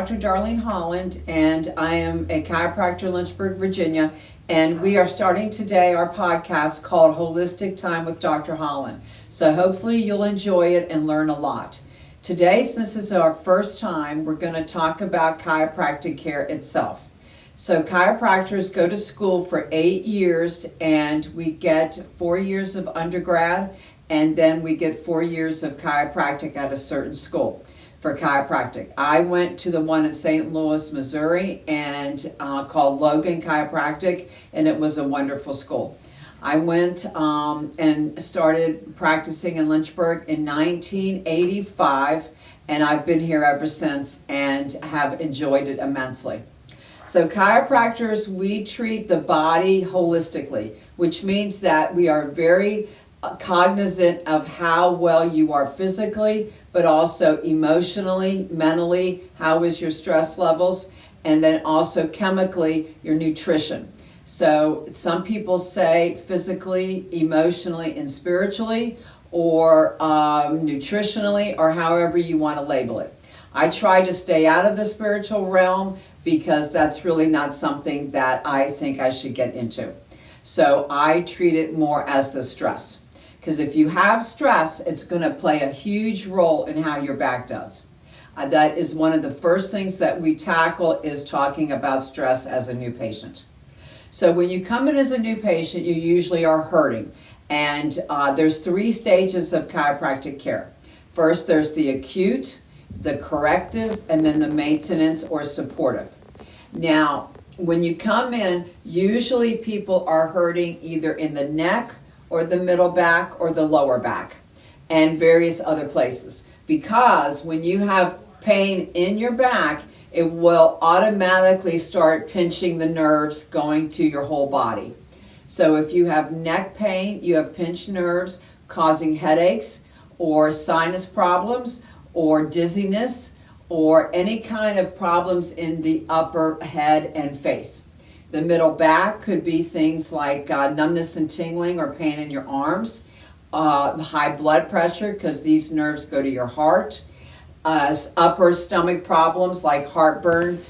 Dr. Darlene Holland, and I am a chiropractor in Lynchburg, Virginia, and we are starting today our podcast called Holistic Time with Dr. Holland. So hopefully you'll enjoy it and learn a lot. Today, since this is our first time, we're going to talk about chiropractic care itself. So chiropractors go to school for 8 years, and we get 4 years of undergrad, and then we get 4 years of chiropractic at a certain school for chiropractic. I went to the one in St. Louis, Missouri, and called Logan Chiropractic, and it was a wonderful school. I went and started practicing in Lynchburg in 1985, and I've been here ever since and have enjoyed it immensely. So chiropractors, we treat the body holistically, which means that we are very cognizant of how well you are physically, but also emotionally, mentally, how is your stress levels, and then also chemically, your nutrition. So some people say physically, emotionally, and spiritually, or nutritionally, or however you want to label it. I try to stay out of the spiritual realm because that's really not something that I think I should get into. So I treat it more as the stress. Because if you have stress, it's going to play a huge role in how your back does. That is one of the first things that we tackle, is talking about stress as a new patient. So when you come in as a new patient, you usually are hurting. And there's 3 stages of chiropractic care. First, there's the acute, the corrective, and then the maintenance or supportive. Now, when you come in, usually people are hurting either in the neck or the middle back or the lower back and various other places. Because when you have pain in your back, it will automatically start pinching the nerves going to your whole body. So if you have neck pain, you have pinched nerves causing headaches or sinus problems or dizziness or any kind of problems in the upper head and face. The middle back could be things like numbness and tingling or pain in your arms, high blood pressure because these nerves go to your heart, upper stomach problems like heartburn,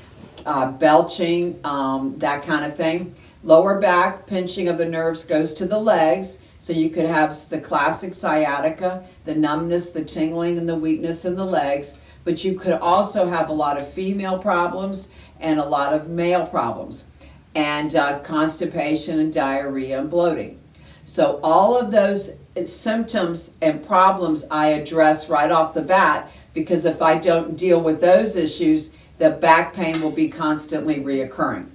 belching, that kind of thing. Lower back, pinching of the nerves goes to the legs, so you could have the classic sciatica, the numbness, the tingling, and the weakness in the legs, but you could also have a lot of female problems and a lot of male problems, and constipation and diarrhea and bloating. So all of those symptoms and problems I address right off the bat, because if I don't deal with those issues, the back pain will be constantly reoccurring.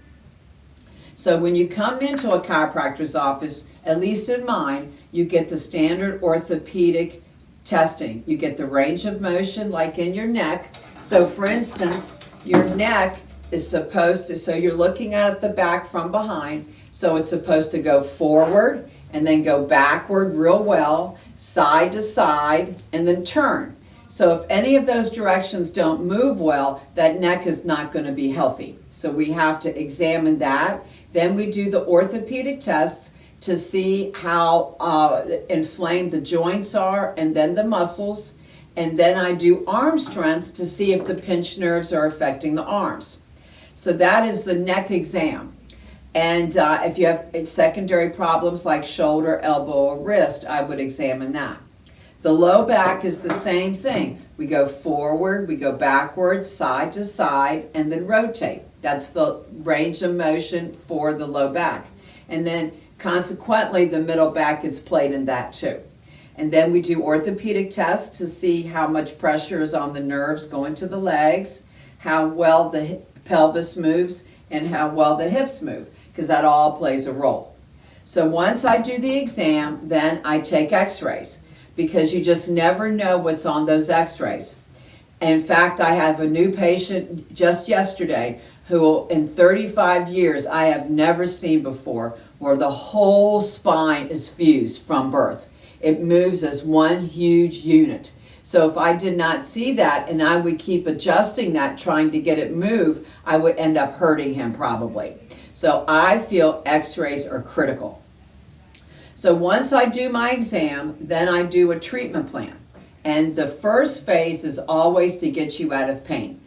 So when you come into a chiropractor's office, at least in mine, you get the standard orthopedic testing. You get the range of motion like in your neck. So for instance, your neck is supposed to, so you're looking at the back from behind, so it's supposed to go forward and then go backward real well, side to side, and then turn. So if any of those directions don't move well, that neck is not going to be healthy. So we have to examine that. Then we do the orthopedic tests to see how inflamed the joints are and then the muscles. And then I do arm strength to see if the pinched nerves are affecting the arms. So that is the neck exam. And if you have secondary problems like shoulder, elbow, or wrist, I would examine that. The low back is the same thing. We go forward, we go backwards, side to side, and then rotate. That's the range of motion for the low back. And then consequently, the middle back gets played in that too. And then we do orthopedic tests to see how much pressure is on the nerves going to the legs, how well the pelvis moves, and how well the hips move, because that all plays a role. So once I do the exam, then I take x-rays, because you just never know what's on those x-rays. In fact, I have a new patient just yesterday who in 35 years I have never seen before, where the whole spine is fused from birth. It moves as one huge unit. So if I did not see that and I would keep adjusting that, trying to get it move, I would end up hurting him probably. So I feel x-rays are critical. So once I do my exam, then I do a treatment plan. And the first phase is always to get you out of pain.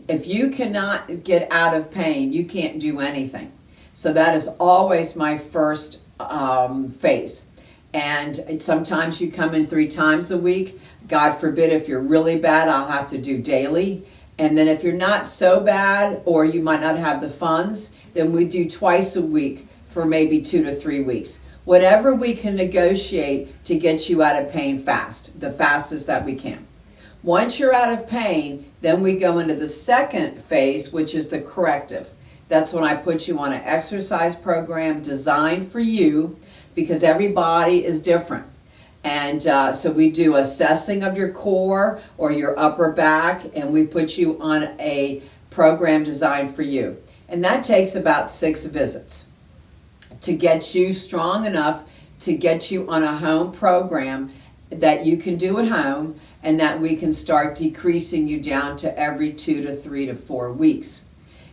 if you cannot get out of pain, you can't do anything. So that is always my first phase. And sometimes you come in 3 times a week. God forbid, if you're really bad, I'll have to do daily. And then if you're not so bad, or you might not have the funds, then we do twice a week for maybe 2 to 3 weeks. Whatever we can negotiate to get you out of pain fast, the fastest that we can. Once you're out of pain, then we go into the second phase, which is the corrective. That's when I put you on an exercise program designed for you, because every body is different. And so we do assessing of your core or your upper back, and we put you on a program designed for you. And that takes about 6 visits to get you strong enough to get you on a home program that you can do at home, and that we can start decreasing you down to every 2 to 3 to 4 weeks.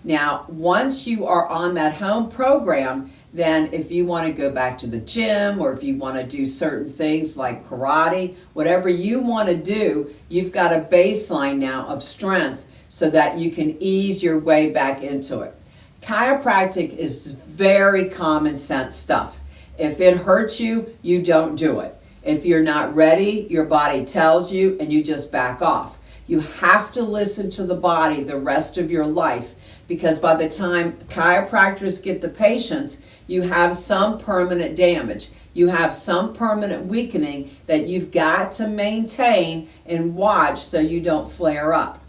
Now, once you are on that home program, then if you want to go back to the gym, or if you want to do certain things like karate, whatever you want to do, you've got a baseline now of strength so that you can ease your way back into it. Chiropractic is very common sense stuff. If it hurts you, you don't do it. If you're not ready, your body tells you and you just back off. You have to listen to the body the rest of your life, because by the time chiropractors get the patients, you have some permanent damage. You have some permanent weakening that you've got to maintain and watch so you don't flare up.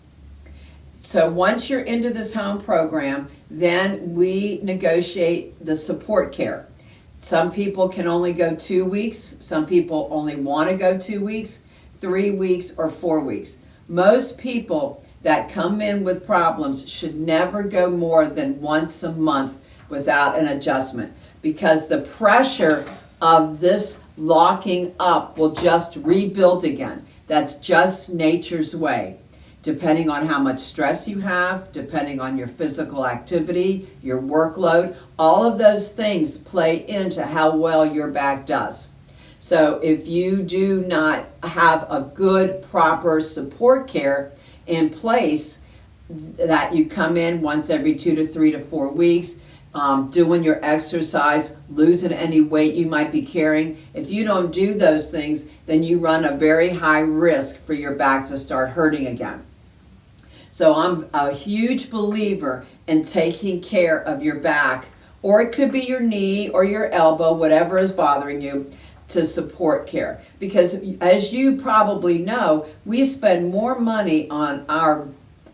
So once you're into this home program, then we negotiate the support care. Some people can only go 2 weeks. Some people only want to go 2 weeks, 3 weeks, or 4 weeks. Most people that come in with problems should never go more than once a month without an adjustment, because the pressure of this locking up will just rebuild again. That's just nature's way. Depending on how much stress you have, depending on your physical activity, your workload, all of those things play into how well your back does. So if you do not have a good, proper support care in place, that you come in once every 2 to 3 to 4 weeks, doing your exercise, losing any weight you might be carrying. If you don't do those things, then you run a very high risk for your back to start hurting again. So I'm a huge believer in taking care of your back, or it could be your knee or your elbow, whatever is bothering you, to support care. Because as you probably know, we spend more money on our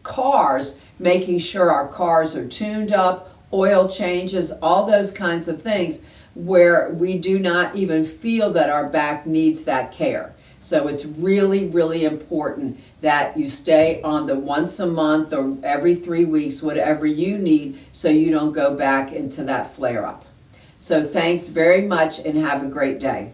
cars, making sure our cars are tuned up, oil changes, all those kinds of things, where we do not even feel that our back needs that care. So it's really, really important that you stay on the once a month or every 3 weeks, whatever you need, so you don't go back into that flare up. So thanks very much and have a great day.